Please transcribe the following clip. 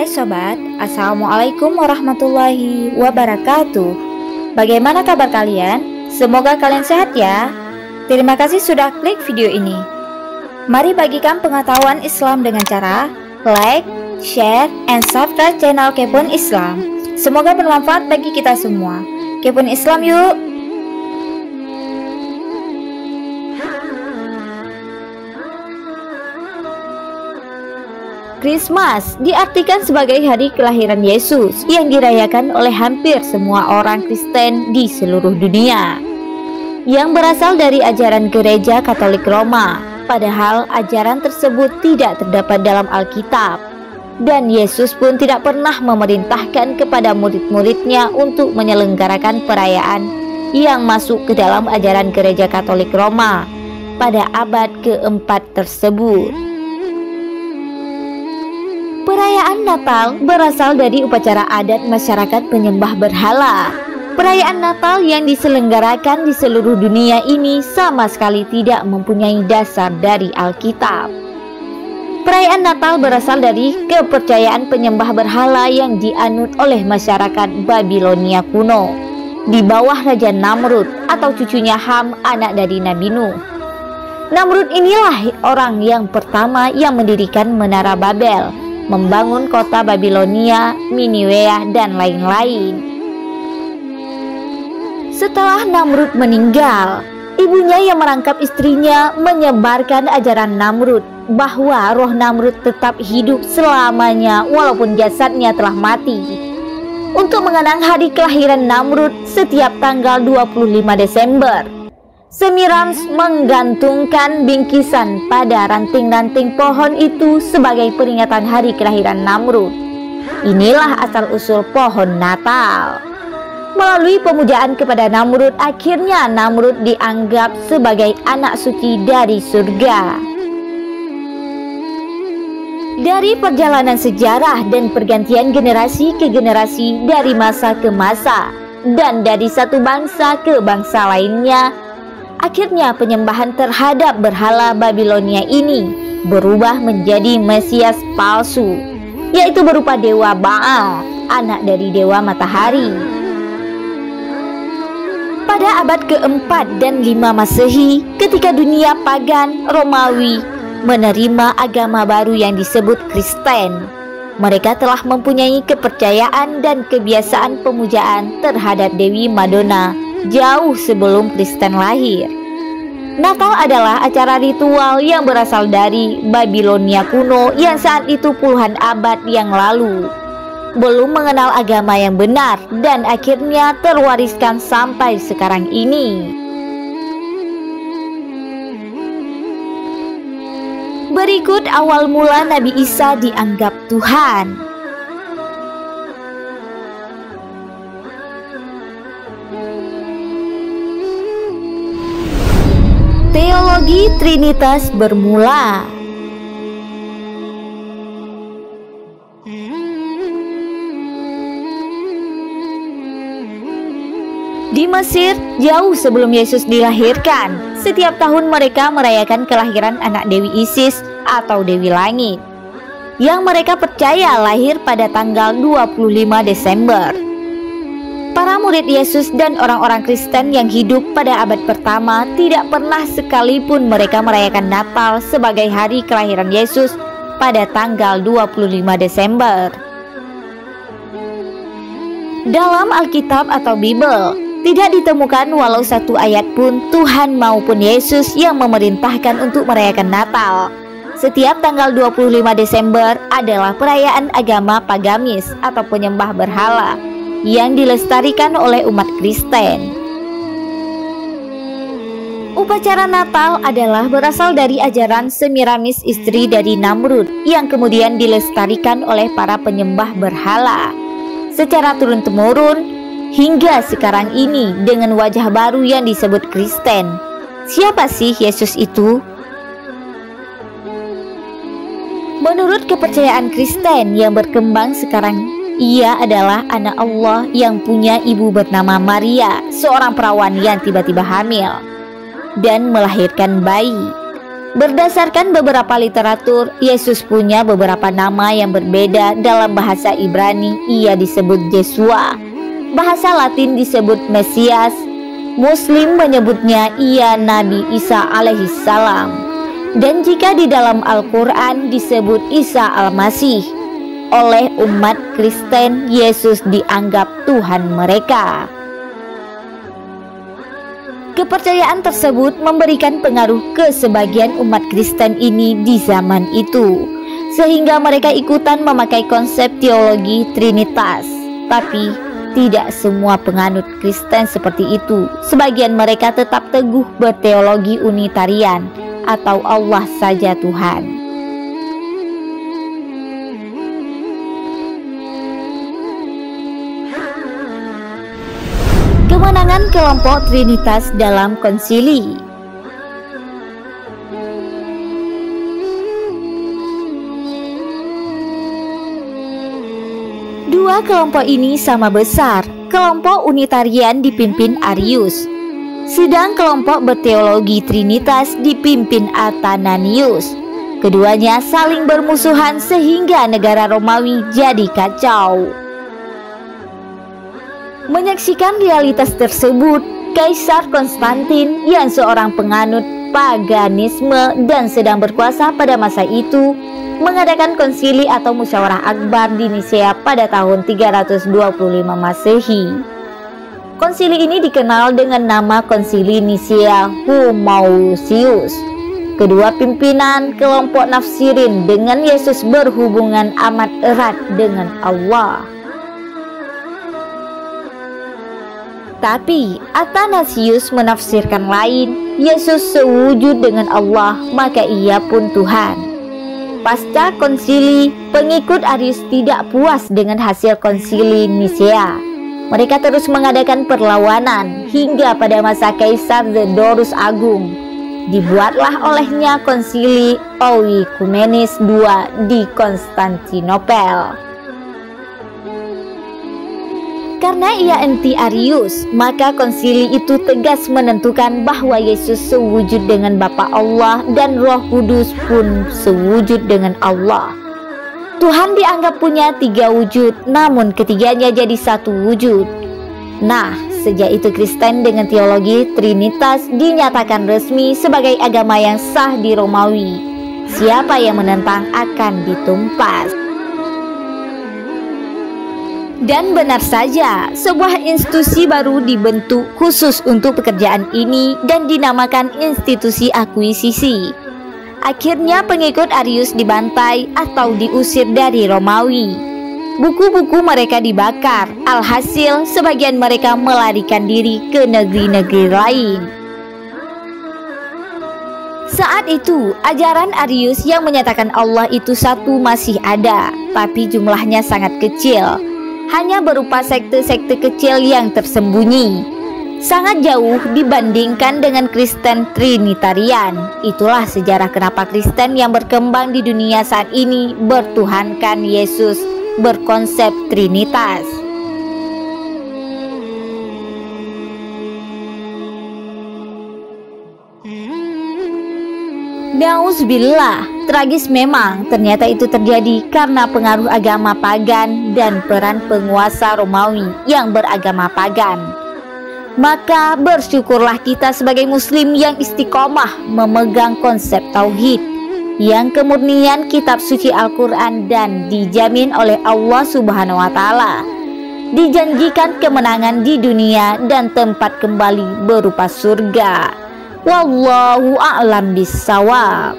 Hai sobat, Assalamualaikum warahmatullahi wabarakatuh. Bagaimana kabar kalian? Semoga kalian sehat ya. Terima kasih sudah klik video ini. Mari bagikan pengetahuan Islam dengan cara like, share, and subscribe channel Kepoin Islam. Semoga bermanfaat bagi kita semua. Kepoin Islam yuk. Christmas diartikan sebagai hari kelahiran Yesus yang dirayakan oleh hampir semua orang Kristen di seluruh dunia, yang berasal dari ajaran Gereja Katolik Roma. Padahal ajaran tersebut tidak terdapat dalam Alkitab, dan Yesus pun tidak pernah memerintahkan kepada murid-muridnya untuk menyelenggarakan perayaan yang masuk ke dalam ajaran Gereja Katolik Roma pada abad keempat tersebut. Perayaan Natal berasal dari upacara adat masyarakat penyembah berhala. Perayaan Natal yang diselenggarakan di seluruh dunia ini sama sekali tidak mempunyai dasar dari Alkitab. Perayaan Natal berasal dari kepercayaan penyembah berhala yang dianut oleh masyarakat Babilonia kuno di bawah Raja Namrud atau cucunya Ham, anak dari Nabi Nuh. Namrud inilah orang yang pertama yang mendirikan Menara Babel, membangun kota Babilonia, Niniwea, dan lain-lain. Setelah Namrud meninggal, ibunya yang merangkap istrinya menyebarkan ajaran Namrud bahwa roh Namrud tetap hidup selamanya walaupun jasadnya telah mati. Untuk mengenang hari kelahiran Namrud setiap tanggal 25 Desember, Semiramis menggantungkan bingkisan pada ranting-ranting pohon itu sebagai peringatan hari kelahiran Namrud. Inilah asal-usul pohon Natal. Melalui pemujaan kepada Namrud, akhirnya Namrud dianggap sebagai anak suci dari surga. Dari perjalanan sejarah dan pergantian generasi ke generasi, dari masa ke masa, dan dari satu bangsa ke bangsa lainnya, akhirnya penyembahan terhadap berhala Babilonia ini berubah menjadi Mesias palsu, yaitu berupa dewa Baal, anak dari dewa matahari. Pada abad keempat dan 5 Masehi, ketika dunia pagan Romawi menerima agama baru yang disebut Kristen, mereka telah mempunyai kepercayaan dan kebiasaan pemujaan terhadap Dewi Madonna jauh sebelum Kristen lahir. Natal adalah acara ritual yang berasal dari Babilonia kuno yang saat itu puluhan abad yang lalu belum mengenal agama yang benar dan akhirnya terwariskan sampai sekarang ini. Berikut awal mula Nabi Isa dianggap Tuhan. Teologi Trinitas bermula. Di Mesir, jauh sebelum Yesus dilahirkan, setiap tahun mereka merayakan kelahiran anak Dewi Isis atau Dewi Langit, yang mereka percaya lahir pada tanggal 25 Desember. Para murid Yesus dan orang-orang Kristen yang hidup pada abad pertama tidak pernah sekalipun mereka merayakan Natal sebagai hari kelahiran Yesus pada tanggal 25 Desember. Dalam Alkitab atau Bible, tidak ditemukan walau satu ayat pun Tuhan maupun Yesus yang memerintahkan untuk merayakan Natal. Setiap tanggal 25 Desember adalah perayaan agama pagamis atau penyembah berhala yang dilestarikan oleh umat Kristen. Upacara Natal adalah berasal dari ajaran Semiramis, istri dari Namrud, yang kemudian dilestarikan oleh para penyembah berhala secara turun-temurun hingga sekarang ini dengan wajah baru yang disebut Kristen. Siapa sih Yesus itu? Menurut kepercayaan Kristen yang berkembang sekarang, ia adalah anak Allah yang punya ibu bernama Maria, seorang perawan yang tiba-tiba hamil dan melahirkan bayi. Berdasarkan beberapa literatur, Yesus punya beberapa nama yang berbeda. Dalam bahasa Ibrani ia disebut Yeshua, bahasa Latin disebut Mesias, Muslim menyebutnya ia Nabi Isa alaihissalam, dan jika di dalam Al-Quran disebut Isa Al-Masih. Oleh umat Kristen, Yesus dianggap Tuhan mereka. Kepercayaan tersebut memberikan pengaruh ke sebagian umat Kristen ini di zaman itu, sehingga mereka ikutan memakai konsep teologi Trinitas. Tapi tidak semua penganut Kristen seperti itu. Sebagian mereka tetap teguh berteologi Unitarian atau Allah saja Tuhan. Kemenangan kelompok Trinitas dalam konsili. Dua kelompok ini sama besar. Kelompok Unitarian dipimpin Arius, sedang kelompok berteologi Trinitas dipimpin Athanasius. Keduanya saling bermusuhan sehingga negara Romawi jadi kacau. Menyaksikan realitas tersebut, Kaisar Konstantin yang seorang penganut paganisme dan sedang berkuasa pada masa itu mengadakan konsili atau musyawarah akbar di Nisea pada tahun 325 Masehi. Konsili ini dikenal dengan nama Konsili Nisea Homoousius. Kedua pimpinan kelompok nafsirin dengan Yesus berhubungan amat erat dengan Allah. Tapi Athanasius menafsirkan lain, Yesus sewujud dengan Allah, maka ia pun Tuhan. Pasca konsili, pengikut Arius tidak puas dengan hasil konsili Nisea. Mereka terus mengadakan perlawanan hingga pada masa Kaisar Theodorus Agung. Dibuatlah olehnya konsili Oikomenes II di Konstantinopel. Karena ia anti Arius, maka konsili itu tegas menentukan bahwa Yesus sewujud dengan Bapa Allah dan Roh Kudus pun sewujud dengan Allah. Tuhan dianggap punya tiga wujud, namun ketiganya jadi satu wujud. Nah, sejak itu Kristen dengan teologi Trinitas dinyatakan resmi sebagai agama yang sah di Romawi. Siapa yang menentang akan ditumpas. Dan benar saja, sebuah institusi baru dibentuk khusus untuk pekerjaan ini dan dinamakan Institusi Akuisisi. Akhirnya pengikut Arius dibantai atau diusir dari Romawi. Buku-buku mereka dibakar, alhasil sebagian mereka melarikan diri ke negeri-negeri lain. Saat itu, ajaran Arius yang menyatakan Allah itu satu masih ada, tapi jumlahnya sangat kecil. Hanya berupa sekte-sekte kecil yang tersembunyi, sangat jauh dibandingkan dengan Kristen Trinitarian. Itulah sejarah kenapa Kristen yang berkembang di dunia saat ini bertuhankan Yesus, berkonsep Trinitas. Nauzubillah, tragis memang ternyata itu terjadi karena pengaruh agama pagan dan peran penguasa Romawi yang beragama pagan. Maka bersyukurlah kita sebagai muslim yang istiqomah memegang konsep tauhid, yang kemurnian kitab suci Al-Quran dan dijamin oleh Allah Subhanahu wa Ta'ala. Dijanjikan kemenangan di dunia dan tempat kembali berupa surga. Wallahu a'lam bissawab.